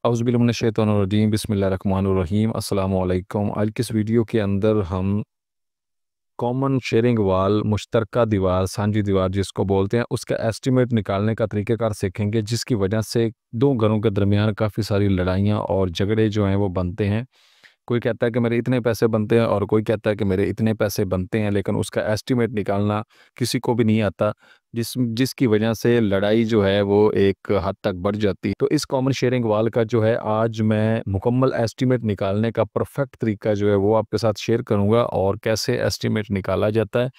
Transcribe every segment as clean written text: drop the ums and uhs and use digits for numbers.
औज़ुबिल्लाहिमिनश्शैतानिर्रजीम बिस्मिल्लाहिर्रहमानिर्रहीम अस्सलामु अलैकुम। आज की इस वीडियो के अंदर हम कॉमन शेयरिंग वाल, मुश्तरका दीवार, साझी दीवार जिसको बोलते हैं, उसका एस्टिमेट निकालने का तरीक़ाकार सीखेंगे, जिसकी वजह से दो घरों के दरमियान काफ़ी सारी लड़ाइयाँ और झगड़े जो हैं वो बनते हैं। कोई कहता है कि मेरे इतने पैसे बनते हैं और कोई कहता है कि मेरे इतने पैसे बनते हैं, लेकिन उसका एस्टिमेट निकालना किसी को भी नहीं आता, जिसकी वजह से लड़ाई जो है वो एक हद तक बढ़ जाती है। तो इस कॉमन शेयरिंग वाल का जो है आज मैं मुकम्मल एस्टिमेट निकालने का परफेक्ट तरीका जो है वो आपके साथ शेयर करूँगा, और कैसे एस्टिमेट निकाला जाता है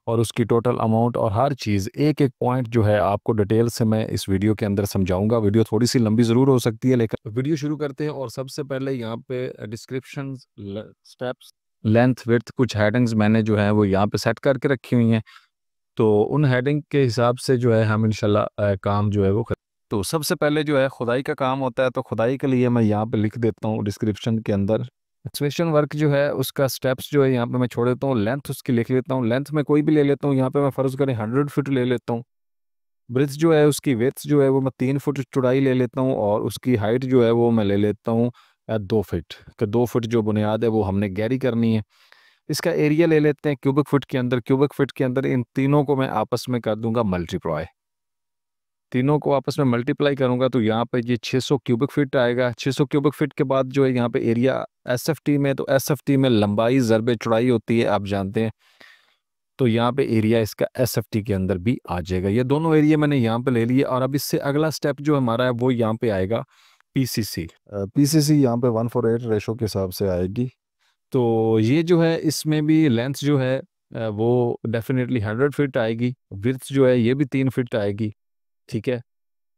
और उसकी टोटल अमाउंट और हर चीज़ एक-एक पॉइंट जो है आपको डिटेल से मैं इस वीडियो के अंदर समझाऊँगा। वीडियो थोड़ी-सी लंबी ज़रूर हो सकती है, लेकिन वीडियो शुरू करते हैं। और सबसे पहले यहाँ पे डिस्क्रिप्शन, स्टेप्स, लेंथ, विड्थ, कुछ हेडिंग्स मैंने जो है वो यहाँ पे सेट करके रखी हुई हैं। तो उन हेडिंग के हिसाब से जो है हम इंशाल्लाह काम जो है वो कर। तो सबसे पहले जो है खुदाई का काम होता है, तो खुदाई के लिए मैं यहाँ पे लिख देता हूँ डिस्क्रिप्शन के अंदर एक्सकवेशन वर्क जो है उसका स्टेप्स जो है यहाँ पे मैं छोड़ देता हूँ। लेंथ उसकी लिख लेता हूँ, लेंथ में कोई भी ले लेता हूँ, यहाँ पे मैं फ़र्ज़ करें 100 फीट ले लेता हूँ। ब्रिथ जो है उसकी विड्थ जो है वो मैं 3 फुट चौड़ाई ले लेता हूँ, और उसकी हाइट जो है वो मैं ले लेता हूँ 2 फीट। कि 2 फुट जो बुनियाद है वो हमने गहरी करनी है। इसका एरिया ले लेते हैं क्यूबिक फुट के अंदर। क्यूबिक फुट के अंदर इन तीनों को मैं आपस में कर दूंगा मल्टीप्लाई। तीनों को आपस में मल्टीप्लाई करूंगा तो यहाँ पे ये 600 क्यूबिक फीट आएगा। 600 क्यूबिक फीट के बाद जो है यहाँ पे एरिया एसएफटी में, तो एसएफटी में लंबाई ज़रबे चौड़ाई होती है, आप जानते हैं। तो यहाँ पे एरिया इसका एसएफटी के अंदर भी आ जाएगा। ये दोनों एरिया मैंने यहाँ पे ले लिए, और अब इससे अगला स्टेप जो हमारा है वो यहाँ पे आएगा पीसीसी। पीसीसी यहाँ पे 1:8 रेशो के हिसाब से आएगी। तो ये जो है इसमें भी लेंथ जो है वो डेफिनेटली 100 फीट आएगी। विड्थ जो है ये भी 3 फीट आएगी, ठीक है।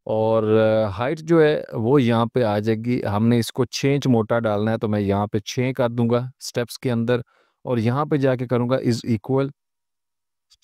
और हाइट जो है वो यहाँ पे आ जाएगी। हमने इसको 6 इंच मोटा डालना है, तो मैं यहाँ पे 6 कर दूंगा स्टेप्स के अंदर, और यहाँ पे जाके करूँगा इज इक्वल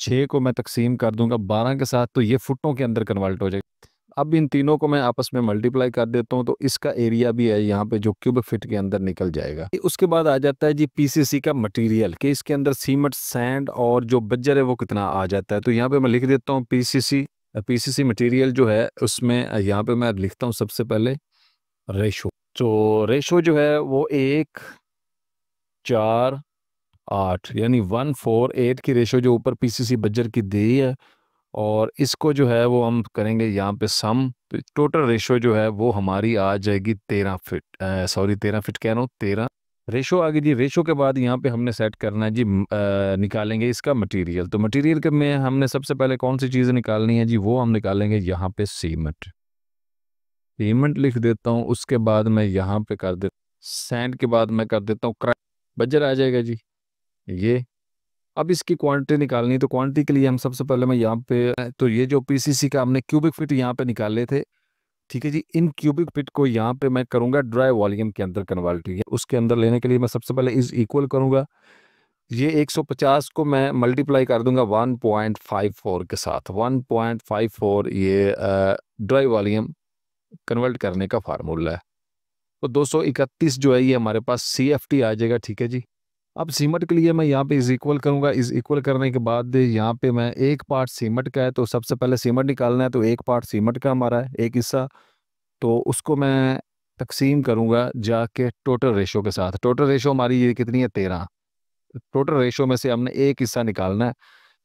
6 को मैं तकसीम कर दूंगा 12 के साथ, तो ये फुटों के अंदर कन्वर्ट हो जाएगा। अब इन तीनों को मैं आपस में मल्टीप्लाई कर देता हूँ, तो इसका एरिया भी है यहाँ पे जो क्यूबिक फीट के अंदर निकल जाएगा। उसके बाद आ जाता है जी पीसीसी का मटेरियल, कि इसके अंदर सीमेंट, सैंड और जो बज्जर है वो कितना आ जाता है। तो यहाँ पे मैं लिख देता हूँ पीसीसी। पीसीसी मटेरियल जो है उसमें यहाँ पे मैं लिखता हूँ सबसे पहले रेशो। तो रेशो जो है वो 1:4:8 यानी 1:4:8 की रेशो जो ऊपर पीसीसी बज्जर की दी है, और इसको जो है वो हम करेंगे यहाँ पे सम। तो टोटल रेशो जो है वो हमारी आ जाएगी 13 फीट, सॉरी 13 फीट कह रहा हूँ, 13 रेशो आ गई जी। रेशो के बाद यहाँ पे हमने सेट करना है जी, निकालेंगे इसका मटेरियल। तो मटेरियल के में हमने सबसे पहले कौन सी चीज़ निकालनी है जी, वो हम निकालेंगे यहाँ पे सीमेंट। सीमेंट लिख देता हूँ। उसके बाद मैं यहाँ पे कर देता सैंड, के बाद मैं कर देता हूँ बजर आ जाएगा जी ये। अब इसकी क्वांटिटी निकालनी, तो क्वांटिटी के लिए हम सबसे पहले मैं यहाँ पे, तो ये जो पीसीसी का हमने क्यूबिक फीट यहाँ पे निकाले थे, ठीक है जी, इन क्यूबिक फीट को यहाँ पे मैं करूँगा ड्राई वॉल्यूम के अंदर कन्वर्ट। उसके अंदर लेने के लिए मैं सबसे पहले इज इक्वल करूँगा। ये 150 को मैं मल्टीप्लाई कर दूंगा 1.54 के साथ। 1.54 ये ड्राई वॉल्यूम कन्वर्ट करने का फार्मूला है। तो 231 जो है ये हमारे पास सीएफटी आ जाएगा, ठीक है जी। अब सीमेंट के लिए मैं यहाँ पे इज इक्वल करूँगा। इज इक्वल करने के बाद यहाँ पे मैं एक पार्ट सीमेंट का है, तो सबसे पहले सीमेंट निकालना है, तो एक पार्ट सीमेंट का हमारा है, एक हिस्सा। तो उसको मैं तकसीम करूँगा जाके टोटल रेशो के साथ। टोटल रेशो हमारी ये कितनी है, 13। टोटल रेशो में से हमने एक हिस्सा निकालना है,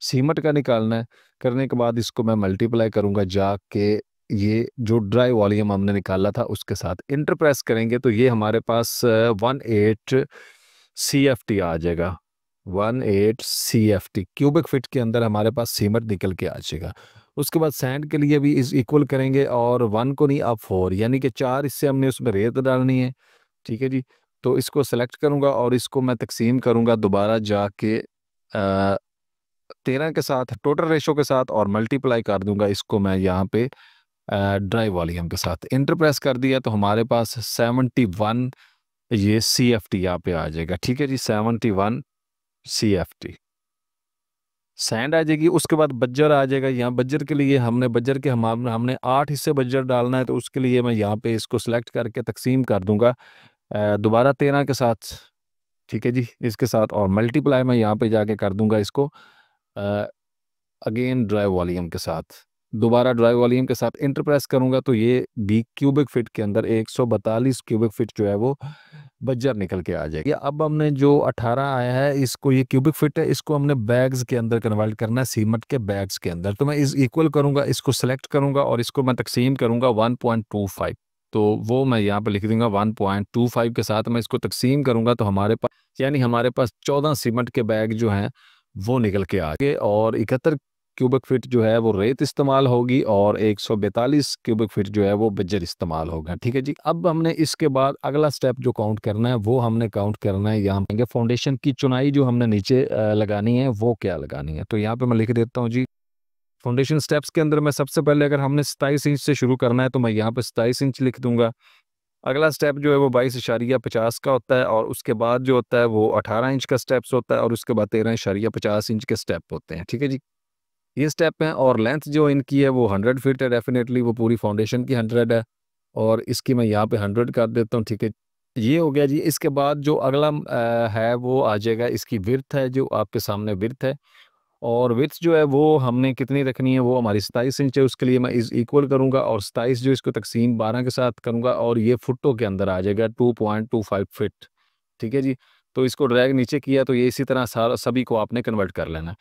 सीमेंट का निकालना है। करने के बाद इसको मैं मल्टीप्लाई करूँगा जाके ये जो ड्राई वॉल्यूम हमने निकाला था उसके साथ इंटरप्रेस करेंगे, तो ये हमारे पास 18 सीएफटी आ जाएगा। 18 सीएफटी क्यूबिक फीट के अंदर हमारे पास सीमेंट निकल के आ जाएगा। उसके बाद सैंड के लिए भी इज इक्वल करेंगे, और 1 को नहीं, अब 4, यानी कि 4 हिस्से हमने उसमें रेत डालनी है, ठीक है जी। तो इसको सेलेक्ट करूंगा और इसको मैं तकसीम करूंगा दोबारा जाके 13 के साथ टोटल रेशो के साथ, और मल्टीप्लाई कर दूंगा इसको मैं यहाँ पे ड्राई वॉल्यूम के साथ। इंटर प्रेस कर दिया तो हमारे पास 71 ये सीएफटी यहाँ पे आ जाएगा, ठीक है जी। 71 सीएफटी सैंड आ जाएगी। उसके बाद बज्जर आ जाएगा। यहाँ बज्जर के लिए हमने बज्जर के हमने 8 हिस्से बज्जर डालना है, तो उसके लिए मैं यहाँ पे इसको सिलेक्ट करके तकसीम कर दूंगा दोबारा 13 के साथ, ठीक है जी, इसके साथ, और मल्टीप्लाई मैं यहाँ पे जाके कर दूंगा इसको अगेन ड्राई वॉल्यूम के साथ। दोबारा ड्राई वॉल्यूम के साथ इंटर प्रेस करूंगा तो ये 20 क्यूबिक फीट के अंदर 142 क्यूबिक फीट जो है वो बज्जर निकल के आ जाएगी। अब हमने जो 18 आया है इसको, ये क्यूबिक फीट है, इसको हमने बैग्स के अंदर कन्वर्ट करना है, सीमेंट के बैग्स के अंदर। तो मैं इस इक्वल करूंगा, इसको सेलेक्ट करूंगा और इसको मैं तकसीम करूंगा 1.25। तो वो मैं यहाँ पे लिख दूंगा 1.25 के साथ मैं इसको तकसीम करूंगा तो हमारे पास, यानी हमारे पास 14 सीमेंट के बैग जो हैं वो निकल के आ गए और 71 क्यूबिक फीट जो है वो रेत इस्तेमाल होगी और 142 क्यूबिक फीट जो है वो बज्जर इस्तेमाल होगा। ठीक है जी। अब हमने इसके बाद अगला स्टेप जो काउंट करना है वो हमने काउंट करना है, यहाँ पे फाउंडेशन की चुनाई जो हमने नीचे लगानी है वो क्या लगानी है। तो यहाँ पे मैं लिख देता हूँ जी, फाउंडेशन स्टेप्स के अंदर मैं सबसे पहले अगर हमने 27 इंच से शुरू करना है तो मैं यहाँ पे 27 इंच लिख दूंगा। अगला स्टेप जो है वो 22.50 का होता है और उसके बाद जो होता है वो 18 इंच का स्टेप्स होता है और उसके बाद 13.50 इंच के स्टेप होते हैं। ठीक है जी, ये स्टेप हैं। और लेंथ जो इनकी है वो 100 फीट है, डेफिनेटली वो पूरी फाउंडेशन की 100 है और इसकी मैं यहाँ पे 100 कर देता हूँ। ठीक है, ये हो गया जी। इसके बाद जो अगला है वो आ जाएगा, इसकी विड्थ है जो आपके सामने विड्थ है, और विड्थ जो है वो हमने कितनी रखनी है, वो हमारी 27 इंच है। उसके लिए मैं इस इक्वल करूँगा और 27 जो इसको तकसीम 12 के साथ करूँगा और ये फुटों के अंदर आ जाएगा 2.25 फिट। ठीक है जी। तो इसको ड्रैग नीचे किया तो ये इसी तरह सारा सभी को आपने कन्वर्ट कर लेना है।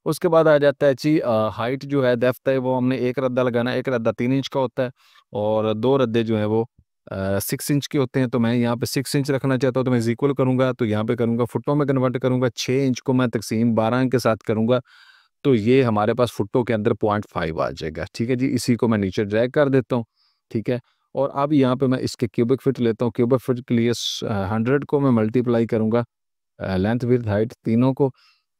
उसके बाद आ जाता है जी हाइट जो है, डेप्थ है, वो हमने एक रद्दा लगाना है। एक रद्दा 3 इंच का होता है और 2 रद्दे जो हैं वो 6 इंच के होते हैं। तो मैं यहाँ पे 6 इंच रखना चाहता हूँ तो मैं इज इक्वल करूँगा तो यहाँ पे करूँगा फुटों में कन्वर्ट करूँगा। 6 इंच को मैं तकसीम 12 के साथ करूँगा तो ये हमारे पास फुटों के अंदर 0.5 आ जाएगा। ठीक है जी, इसी को मैं नीचे ड्रैग कर देता हूँ। ठीक है, और अब यहाँ पे मैं इसके क्यूबिक फिट लेता हूँ। क्यूबिक फिट के लिए 100 को मैं मल्टीप्लाई करूँगा लेंथ विड्थ हाइट तीनों को।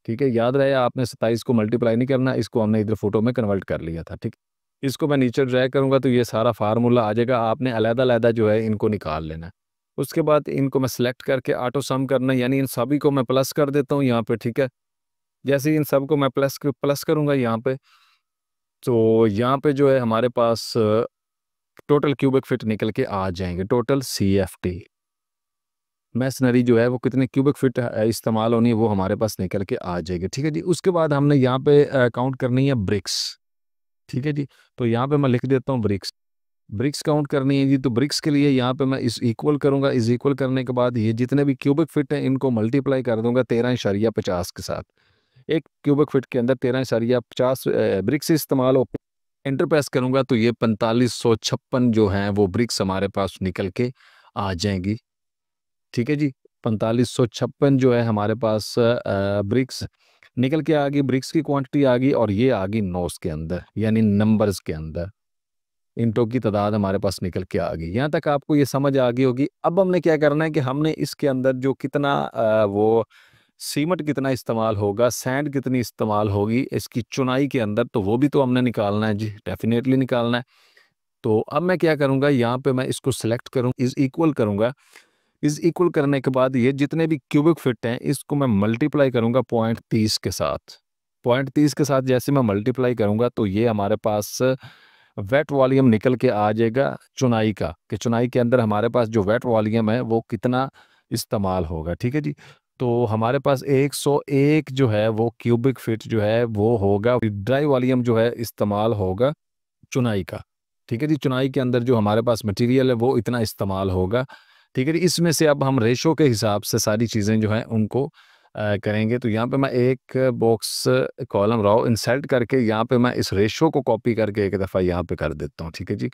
ठीक है, याद रहे आपने 27 को मल्टीप्लाई नहीं करना, इसको हमने इधर फोटो में कन्वर्ट कर लिया था। ठीक, इसको मैं नीचे ड्रैग करूँगा तो ये सारा फार्मूला आ जाएगा। आपने अलग-अलग जो है इनको निकाल लेना है। उसके बाद इनको मैं सेलेक्ट करके ऑटो सम करना है, यानी इन सभी को मैं प्लस कर देता हूँ यहाँ पे। ठीक है, जैसे ही इन सबको मैं प्लस करूँगा यहाँ पे, तो यहाँ पे जो है हमारे पास टोटल क्यूबिक फिट निकल के आ जाएंगे। टोटल CFT मैसनरी जो है वो कितने क्यूबिक फिट इस्तेमाल होनी है वो हमारे पास निकल के आ जाएगी। ठीक है जी, उसके बाद हमने यहाँ पे काउंट करनी है ब्रिक्स। ठीक है जी, तो यहाँ पे मैं लिख देता हूँ ब्रिक्स। ब्रिक्स काउंट करनी है जी, तो ब्रिक्स के लिए यहाँ पे मैं इस इक्वल करूँगा। इस इक्वल करने के बाद ये जितने भी क्यूबिक फिट हैं इनको मल्टीप्लाई कर दूंगा 13.50 के साथ। एक क्यूबिक फिट के अंदर 13.50 ब्रिक्स इस्तेमाल हो, इंटर प्रेस करूँगा तो ये 4556 जो हैं वो ब्रिक्स हमारे पास निकल के आ जाएंगी। ठीक है जी, 4556 जो है हमारे पास ब्रिक्स निकल के आ गई। ब्रिक्स की क्वांटिटी आ गई और ये आ गई नोस के अंदर, यानी नंबर्स के अंदर इंटों की तादाद हमारे पास निकल के आ गई। यहाँ तक आपको ये समझ आ गई होगी। अब हमने क्या करना है कि हमने इसके अंदर जो कितना वो सीमेंट कितना इस्तेमाल होगा, सैंड कितनी इस्तेमाल होगी इसकी चुनाई के अंदर, तो वो भी तो हमने निकालना है जी, डेफिनेटली निकालना है। तो अब मैं क्या करूँगा, यहाँ पे मैं इसको सिलेक्ट करूँ, इज इक्वल करूँगा। इस इक्वल करने के बाद ये जितने भी क्यूबिक फिट हैं इसको मैं मल्टीप्लाई करूंगा 0.30 के साथ। 0.30 के साथ जैसे मैं मल्टीप्लाई करूंगा तो ये हमारे पास वेट वॉल्यूम निकल के आ जाएगा चुनाई का, कि चुनाई के अंदर हमारे पास जो वेट वॉल्यूम है वो कितना इस्तेमाल होगा। ठीक है जी, तो हमारे पास 101 जो है वो क्यूबिक फिट जो है वो होगा, ड्राई वॉल्यूम जो है इस्तेमाल होगा चुनाई का। ठीक है जी, चुनाई के अंदर जो हमारे पास मटेरियल है वो इतना इस्तेमाल होगा। ठीक है जी, इसमें से अब हम रेशो के हिसाब से सारी चीज़ें जो हैं उनको करेंगे। तो यहाँ पे मैं एक बॉक्स कॉलम रॉ इंसर्ट करके यहाँ पे मैं इस रेशो को कॉपी करके एक दफ़ा यहाँ पे कर देता हूँ। ठीक है जी,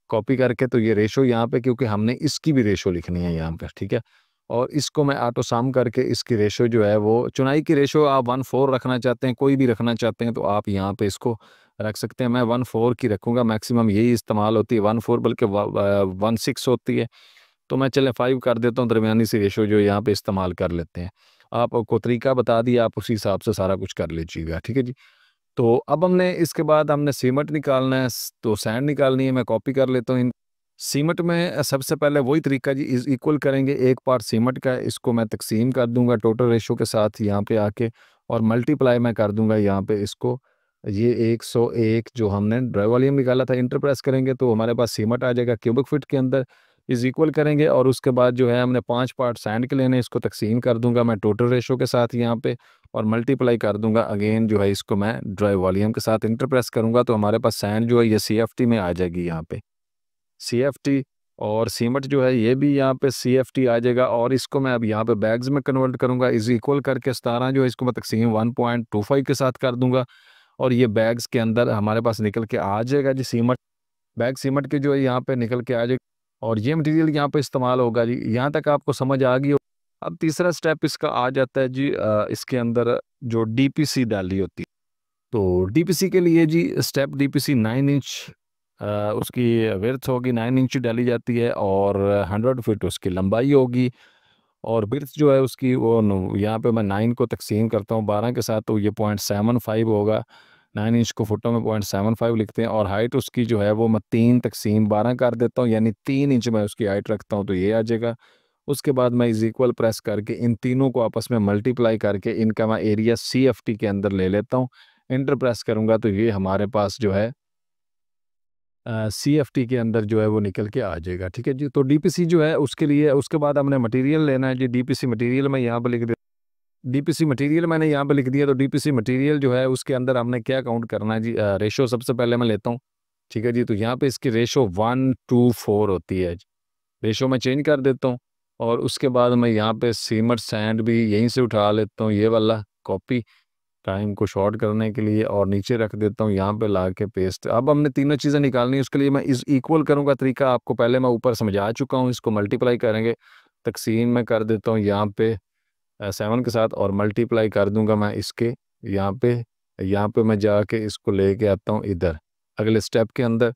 कॉपी करके तो ये रेशो यहाँ पे, क्योंकि हमने इसकी भी रेशो लिखनी है यहाँ पे। ठीक है, और इसको मैं ऑटो सम करके इसकी रेशो जो है वो, चुनाई की रेशो आप 1:4 रखना चाहते हैं, कोई भी रखना चाहते हैं तो आप यहाँ पे इसको रख सकते हैं। मैं 1:4 की रखूँगा, मैक्सिमम यही इस्तेमाल होती है 1:4, बल्कि 1:6 होती है। तो मैं चलें 5 कर देता हूँ, दरमियानी सी रेशो जो यहाँ पे इस्तेमाल कर लेते हैं। आपको तरीका बता दिया, आप उसी हिसाब से सारा कुछ कर लीजिएगा। ठीक है जी, तो अब हमने इसके बाद हमने सीमेंट निकालना है, तो सैंड निकालनी है। मैं कॉपी कर लेता हूँ इन सीमेंट में। सबसे पहले वही तरीका जी, इज इक्वल करेंगे एक पार्ट सीमेंट का, इसको मैं तकसीम कर दूंगा टोटल रेशो के साथ यहाँ पे आके, और मल्टीप्लाई मैं कर दूंगा यहाँ पे इसको। ये 101 जो हमने ड्राई वॉल्यूम निकाला था, इंटर प्रेस करेंगे तो हमारे पास सीमेंट आ जाएगा क्यूबिक फिट के अंदर। इज़ इक्वल करेंगे और उसके बाद जो है हमने 5 पार्ट सैंड के लेने, इसको तकसीम कर दूँगा मैं टोटल रेशो के साथ यहाँ पे और मल्टीप्लाई कर दूँगा अगेन जो है इसको मैं ड्राई वॉल्यूम के साथ इंटर प्रेस करूँगा तो हमारे पास सैंड जो है ये सीएफटी में आ जाएगी यहाँ पे। सीएफटी और सीमेंट जो है ये भी यहाँ पे सीएफटी आ जाएगा और इसको मैं अब यहाँ पे बैग्स में कन्वर्ट करूँगा इज़ इक्वल करके 17 जो है इसको मैं तकसीम 1.25 के साथ कर दूँगा और ये बैग्स के अंदर हमारे पास निकल के आ जाएगा जी सीमेंट। बैग सीमेंट के जो है यहाँ पे निकल के आ जाएगा और ये मटेरियल यहाँ पे इस्तेमाल होगा जी। यहाँ तक आपको समझ आ गई हो। अब तीसरा स्टेप इसका आ जाता है जी इसके अंदर जो डीपीसी डाली होती है। तो डीपीसी के लिए जी स्टेप डीपीसी 9 इंच उसकी विड्थ होगी, 9 इंच डाली जाती है और 100 फीट उसकी लंबाई होगी और विड्थ जो है उसकी वो यहाँ पे मैं 9 को तकसीम करता हूँ 12 के साथ तो ये 0.75 होगा। 9 इंच को फुटों में 0.75 लिखते हैं और हाइट उसकी जो है वो मैं 3 तकसीम 12 कर देता हूँ यानी 3 इंच मैं उसकी हाइट रखता हूँ तो ये आ जाएगा। उसके बाद मैं इज़ इक्वल प्रेस करके इन तीनों को आपस में मल्टीप्लाई करके इनका मैं एरिया सीएफटी के अंदर ले लेता हूँ। एंटर प्रेस करूँगा तो ये हमारे पास जो है सीएफटी के अंदर जो है वो निकल के आ जाएगा। ठीक है जी। तो डीपीसी जो है उसके लिए उसके बाद हमने मटेरियल लेना है जी। डीपीसी मटेरियल मैं यहाँ पे लिख दे डीपीसी मटेरियल मैंने यहाँ पे लिख दिया तो डीपीसी मटेरियल जो है उसके अंदर हमने क्या काउंट करना है जी रेशो सबसे पहले मैं लेता हूँ। ठीक है जी। तो यहाँ पे इसकी रेशो 1:4 होती है। रेशो मैं चेंज कर देता हूँ और उसके बाद मैं यहाँ पे सीमेंट सैंड भी यहीं से उठा लेता हूँ ये वाला कॉपी टाइम को शॉर्ट करने के लिए और नीचे रख देता हूँ यहाँ पे ला के पेस्ट। अब हमने तीनों चीज़ें निकालनी है उसके लिए मैं इस इक्वल करूँगा तरीका आपको पहले मैं ऊपर समझा चुका हूँ। इसको मल्टीप्लाई करेंगे तकसीम में कर देता हूँ यहाँ पे 7 के साथ और मल्टीप्लाई कर दूंगा मैं इसके यहाँ पे मैं जाके इसको लेके आता हूँ इधर अगले स्टेप के अंदर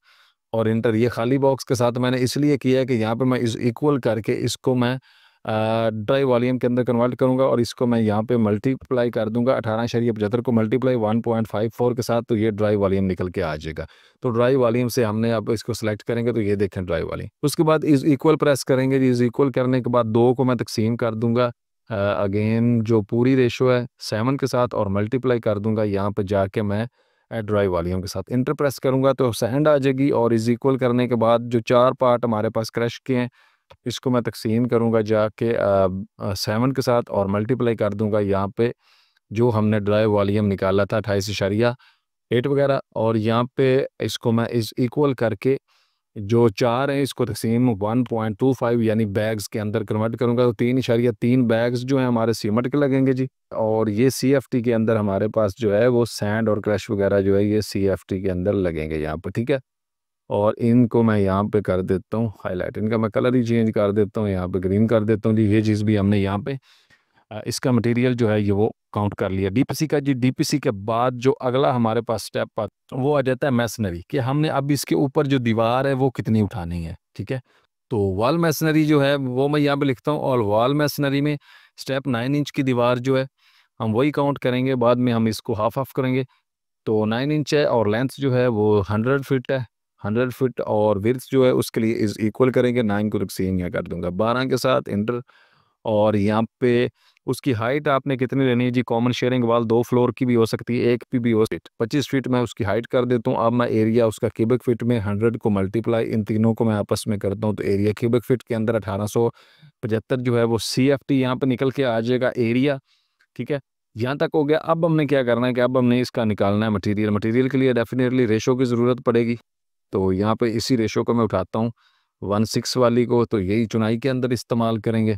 और इंटर ये खाली बॉक्स के साथ मैंने इसलिए किया है कि यहाँ पे मैं इस इक्वल करके इसको मैं ड्राई वॉल्यूम के अंदर कन्वर्ट करूँगा और इसको मैं यहाँ पे मल्टीप्लाई कर दूंगा 18.75 को मल्टीप्लाई 1.54 के साथ तो ये ड्राई वॉल्यूम निकल के आ जाएगा। तो ड्राई वॉल्यूम से हमने अब इसको सेलेक्ट करेंगे तो ये देखें ड्राई वॉल्यूम। उसके बाद इस इक्वल प्रेस करेंगे जी। इस इक्वल करने के बाद 2 को मैं तकसीम कर दूंगा अगेन जो पूरी रेशो है 7 के साथ और मल्टीप्लाई कर दूंगा यहाँ पे जाके मैं ड्राई वॉल्यूम के साथ इंटर प्रेस करूंगा तो सैंड आ जाएगी और इज इक्वल करने के बाद जो 4 पार्ट हमारे पास क्रश के हैं इसको मैं तकसीम करूंगा जाके 7 के साथ और मल्टीप्लाई कर दूंगा यहाँ पे जो हमने ड्राई वॉल्यूम निकाला था 28.8 वगैरह और यहाँ पे इसको मैं इस इक्वल करके जो 4 हैं इसको तकसीम 1.25 यानी बैग्स के अंदर कन्वर्ट करूँगा तो 3.3 बैग्स जो हैं हमारे सीमेंट के लगेंगे जी। और ये सीएफटी के अंदर हमारे पास जो है वो सैंड और क्रश वगैरह जो है ये सीएफटी के अंदर लगेंगे यहाँ पर। ठीक है। और इनको मैं यहाँ पे कर देता हूँ हाईलाइट, इनका मैं कलर ही चेंज कर देता हूँ, यहाँ पे ग्रीन कर देता हूँ जी। ये चीज़ भी हमने यहाँ पे इसका मटेरियल जो है ये वो काउंट कर लिया डीपीसी का जी। डीपीसी के बाद जो अगला हमारे पास स्टेप आता वो आ जाता है मैसनरी कि हमने अब इसके ऊपर जो दीवार है वो कितनी उठानी है। ठीक है। तो वॉल मैसनरी जो है वो मैं यहाँ पे लिखता हूँ और वॉल मैसनरी में स्टेप 9 इंच की दीवार जो है हम वही काउंट करेंगे, बाद में हम इसको हाफ ऑफ करेंगे। तो 9 इंच है और लेंथ जो है वो 100 फीट है। 100 फीट और विड्थ जो है उसके लिए इज इक्वल करेंगे 9 को तकसीम यहाँ कर दूंगा 12 के साथ इंटर और यहाँ पे उसकी हाइट आपने कितनी लेनी है जी। कॉमन शेयरिंग वाल 2 फ्लोर की भी हो सकती है, एक भी हो सकती है। 25 फीट मैं उसकी हाइट कर देता हूँ। अब मैं एरिया उसका क्यूबिक फीट में 100 को मल्टीप्लाई इन तीनों को मैं आपस में करता हूँ तो एरिया क्यूबिक फीट के अंदर 1875 जो है वो सीएफटी यहाँ पे निकल के आ जाएगा एरिया। ठीक है। यहाँ तक हो गया। अब हमने क्या करना है कि अब हमने इसका निकालना है मटेरियल। मटेरियल के लिए डेफिनेटली रेशो की ज़रूरत पड़ेगी तो यहाँ पे इसी रेशो को मैं उठाता हूँ 1:6 वाली को, तो यही चुनाई के अंदर इस्तेमाल करेंगे।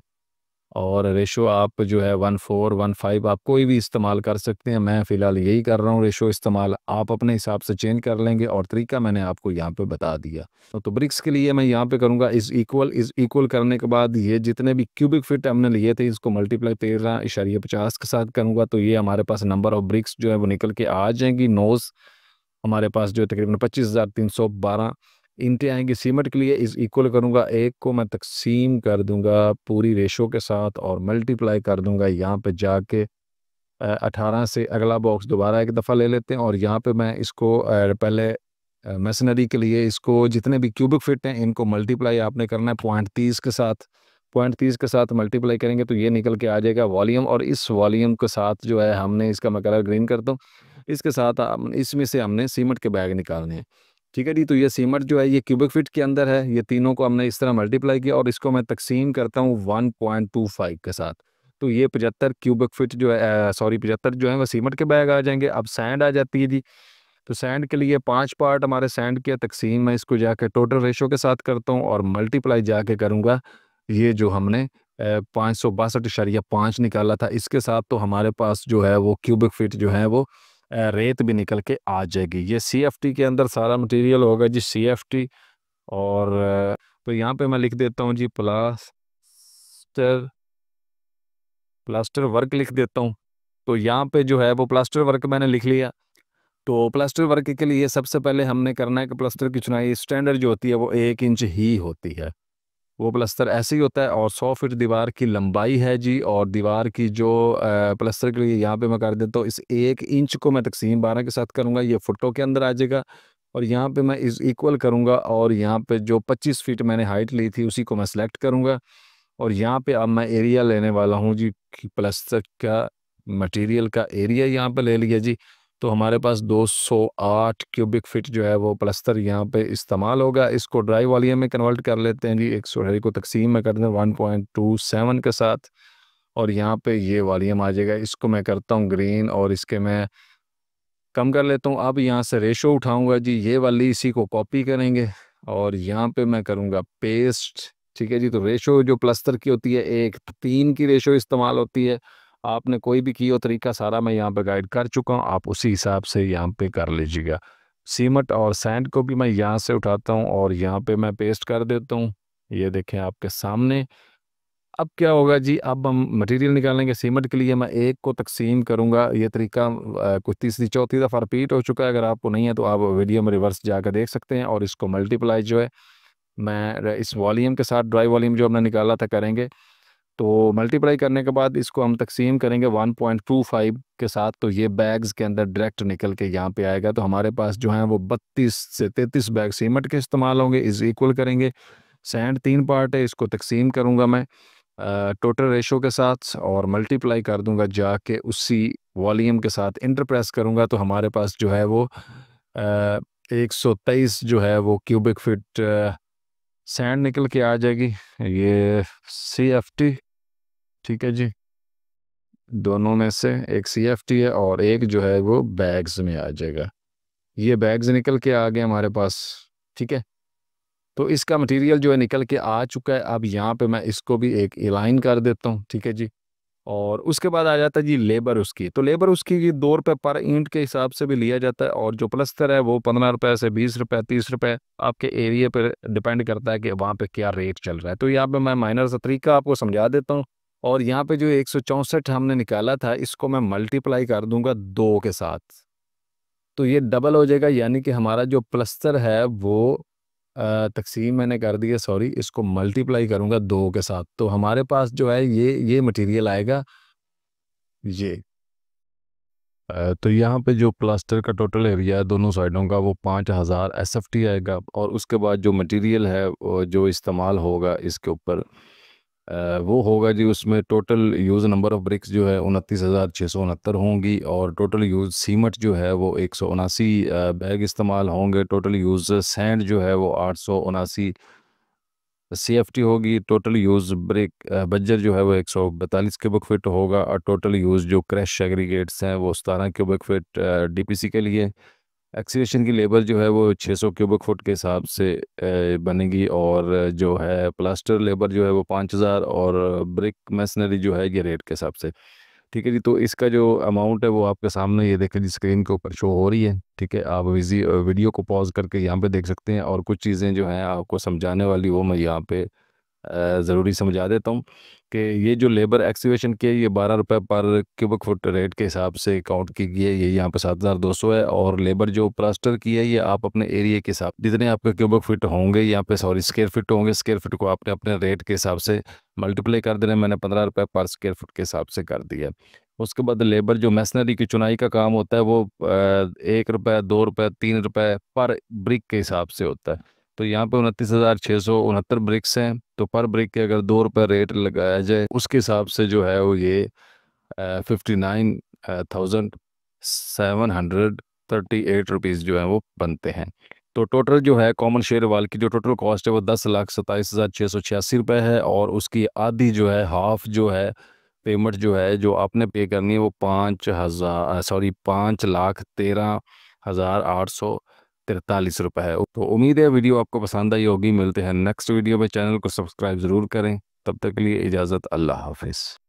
और रेशो आप जो है 1:4 1:5 आप कोई भी इस्तेमाल कर सकते हैं। मैं फ़िलहाल यही कर रहा हूँ रेशो इस्तेमाल, आप अपने हिसाब से चेंज कर लेंगे और तरीका मैंने आपको यहाँ पे बता दिया। तो ब्रिक्स के लिए मैं यहाँ पे करूँगा इज़ इक्वल करने के बाद ये जितने भी क्यूबिक फीट हमने लिए थे इसको मल्टीप्लाई 13.50 के साथ करूँगा तो ये हमारे पास नंबर ऑफ ब्रिक्स जो है वो निकल के आ जाएंगी। नोज़ हमारे पास जो है तकरीबन 25,312 ईंटें आएंगी। सीमेंट के लिए इस इक्वल करूँगा, एक को मैं तकसीम कर दूंगा पूरी रेशो के साथ और मल्टीप्लाई कर दूंगा यहाँ पे जाके 18 से अगला बॉक्स दोबारा एक दफ़ा ले लेते हैं और यहाँ पे मैं इसको पहले मशीनरी के लिए इसको जितने भी क्यूबिक फिट हैं इनको मल्टीप्लाई आपने करना है 0.30 के साथ। 0.30 के साथ मल्टीप्लाई करेंगे तो ये निकल के आ जाएगा वॉल्यूम और इस वॉल्यूम के साथ जो है हमने इसका मैं कलर ग्रीन करता हूँ। इसके साथ इसमें से हमने सीमेंट के बैग निकालने हैं। ठीक है जी। तो ये सीमेंट जो है ये क्यूबिक फीट के अंदर है, ये तीनों को हमने इस तरह मल्टीप्लाई किया और इसको मैं तकसीम करता हूँ 1.25 के साथ। तो ये 75 क्यूबिक फीट जो है, सॉरी 75 जो है वो सीमेंट के बैग आ जाएंगे। अब सैंड आ जाती है जी। तो सैंड के लिए 5 पार्ट हमारे सैंड के तकसीम मैं इसको जाके टोटल रेशो के साथ करता हूँ और मल्टीप्लाई जाके करूँगा ये जो हमने 562.5 निकाला था इसके साथ। तो हमारे पास जो है वो क्यूबिक फीट जो है वो रेत भी निकल के आ जाएगी। ये सीएफटी के अंदर सारा मटेरियल होगा जी, सीएफटी। और तो यहाँ पे मैं लिख देता हूँ जी प्लास्टर, प्लास्टर वर्क लिख देता हूँ। तो यहाँ पे जो है वो प्लास्टर वर्क मैंने लिख लिया। तो प्लास्टर वर्क के लिए सबसे पहले हमने करना है कि प्लास्टर की चुनाई स्टैंडर्ड जो होती है वो 1 इंच ही होती है। वो प्लास्टर ऐसे ही होता है और 100 फीट दीवार की लंबाई है जी। और दीवार की जो प्लास्टर के लिए यहाँ पे मैं कर देता हूँ, इस 1 इंच को मैं तकसीम 12 के साथ करूँगा, ये फुटों के अंदर आ जाएगा। और यहाँ पे मैं इस इक्वल करूँगा और यहाँ पे जो 25 फीट मैंने हाइट ली थी उसी को मैं सेलेक्ट करूँगा। और यहाँ पे अब मैं एरिया लेने वाला हूँ जी, कि प्लास्टर का मटेरियल का एरिया यहाँ पे ले लिया जी। तो हमारे पास 208 क्यूबिक फीट जो है वो प्लास्टर यहाँ पे इस्तेमाल होगा। इसको ड्राई वॉल्यूम में कन्वर्ट कर लेते हैं जी, 100 को तकसीम में कर दें 1.27 के साथ। और यहाँ पे ये वॉल्यूम आ जाएगा, इसको मैं करता हूँ ग्रीन और इसके मैं कम कर लेता हूँ। अब यहाँ से रेशो उठाऊंगा जी, ये वाली इसी को कॉपी करेंगे और यहाँ पे मैं करूँगा पेस्ट। ठीक है जी। तो रेशो जो प्लस्तर की होती है 1:3 की रेशो इस्तेमाल होती है। आपने कोई भी की हो तरीका सारा मैं यहाँ पे गाइड कर चुका हूँ, आप उसी हिसाब से यहाँ पे कर लीजिएगा। सीमेंट और सैंड को भी मैं यहाँ से उठाता हूँ और यहाँ पे मैं पेस्ट कर देता हूँ। ये देखें आपके सामने। अब क्या होगा जी, अब हम मटेरियल निकालेंगे। सीमेंट के लिए मैं 1 को तकसीम करूंगा। ये तरीका कुछ तीसरी चौथी दफ़ा रिपीट हो चुका है, अगर आपको नहीं है तो आप वीडियो में रिवर्स जाकर देख सकते हैं। और इसको मल्टीप्लाई जो है मैं इस वॉल्यूम के साथ, ड्राई वॉल्यूम जो हमने निकाला था, करेंगे। तो मल्टीप्लाई करने के बाद इसको हम तकसीम करेंगे 1.25 के साथ। तो ये बैग्स के अंदर डायरेक्ट निकल के यहाँ पे आएगा। तो हमारे पास जो है वो 32 से 33 बैग सीमेंट के इस्तेमाल होंगे। इस इक्वल करेंगे। सैंड 3 पार्ट है, इसको तकसीम करूँगा मैं टोटल रेशो के साथ और मल्टीप्लाई कर दूंगा जाके उसी वॉल्यूम के साथ, इंटर प्रेस करूंगा। तो हमारे पास जो है वो 123 जो है वो क्यूबिक फीट सैंड निकल के आ जाएगी। ये सीएफटी, ठीक है जी। दोनों में से एक सीएफटी है और एक जो है वो बैग्स में आ जाएगा। ये बैग्स निकल के आ गए हमारे पास। ठीक है। तो इसका मटेरियल जो है निकल के आ चुका है। अब यहाँ पे मैं इसको भी एक अलाइन कर देता हूँ। ठीक है जी। और उसके बाद आ जाता है जी लेबर उसकी। तो लेबर उसकी ये 2 रुपये पर ईंट के हिसाब से भी लिया जाता है और जो प्लस्तर है वो 15 रुपये से 20 रुपये 30 रुपये आपके एरिया पर डिपेंड करता है कि वहाँ पे क्या रेट चल रहा है। तो यहाँ पे मैं माइनर सा तरीका आपको समझा देता हूँ। और यहाँ पे जो 164 हमने निकाला था इसको मैं मल्टीप्लाई कर दूंगा 2 के साथ। तो ये डबल हो जाएगा, यानी कि हमारा जो प्लस्तर है वो तकसीम मैंने कर दिया, सॉरी, इसको मल्टीप्लाई करूंगा 2 के साथ। तो हमारे पास जो है ये मटेरियल आएगा ये। तो यहाँ पे जो प्लास्टर का टोटल एरिया है दोनों साइडों का वो 5000 एसएफटी आएगा। और उसके बाद जो मटेरियल है वो जो इस्तेमाल होगा इसके ऊपर वो होगा जी, उसमें total use number of bricks जो है 29,669 होंगी। और टोटल यूज़ सीमेंट जो है वो 179 बैग इस्तेमाल होंगे। टोटल यूज़ सैंड जो है वो 879 सीएफटी होगी। टोटल यूज़ ब्रिक बज्जर जो है वो 142 क्यूबिक फीट होगा। और टोटल यूज़ जो क्रैश एग्रीगेट्स हैं वो 17 क्यूबिक फीट डीपीसी के लिए। एक्सीवेशन की लेबर जो है वो 600 क्यूबिक फुट के हिसाब से बनेगी। और जो है प्लास्टर लेबर जो है वो 5000 और ब्रिक मशीनरी जो है ये रेट के हिसाब से। ठीक है जी। तो इसका जो अमाउंट है वो आपके सामने ये देखें जी, स्क्रीन के ऊपर शो हो रही है। ठीक है। आप वीडियो को पॉज करके यहाँ पे देख सकते हैं और कुछ चीज़ें जो हैं आपको समझाने वाली वो मैं यहाँ पे ज़रूरी समझा देता हूँ कि ये जो लेबर एक्सीवेशन की है ये 12 रुपये पर क्यूबिक फुट रेट के हिसाब से काउंट की गई है। ये यहाँ पे 7200 है। और लेबर जो प्लास्टर की है ये आप अपने एरिया के हिसाब जितने आपके क्यूबिक फीट होंगे यहाँ पे, सॉरी स्क्वायर फीट होंगे, स्क्वायर फीट को आपने अपने रेट के हिसाब से मल्टीप्लाई कर देना। मैंने 15 रुपये पर स्क्वायर फुट के हिसाब से कर दिया। उसके बाद लेबर जो मशीनरी की चुनाई का काम होता है वो 1 रुपये 2 रुपये 3 रुपये पर ब्रिक के हिसाब से होता है। तो यहाँ पे 29,669 ब्रिक्स हैं। तो पर ब्रिक के अगर 2 रुपये रेट लगाया जाए उसके हिसाब से जो है वो ये 59,738 रुपीज़ जो है वो बनते हैं। तो टोटल जो है कॉमन शेयर वाल की जो टोटल कॉस्ट है वो 10,27,686 रुपये है, और उसकी आधी जो है, हाफ जो है पेमेंट जो है जो आपने पे करनी है वो 5,13,843 रुपये है। तो उम्मीद है वीडियो आपको पसंद आई होगी। मिलते हैं नेक्स्ट वीडियो में। चैनल को सब्सक्राइब ज़रूर करें। तब तक के लिए इजाज़त। अल्लाह हाफिज़।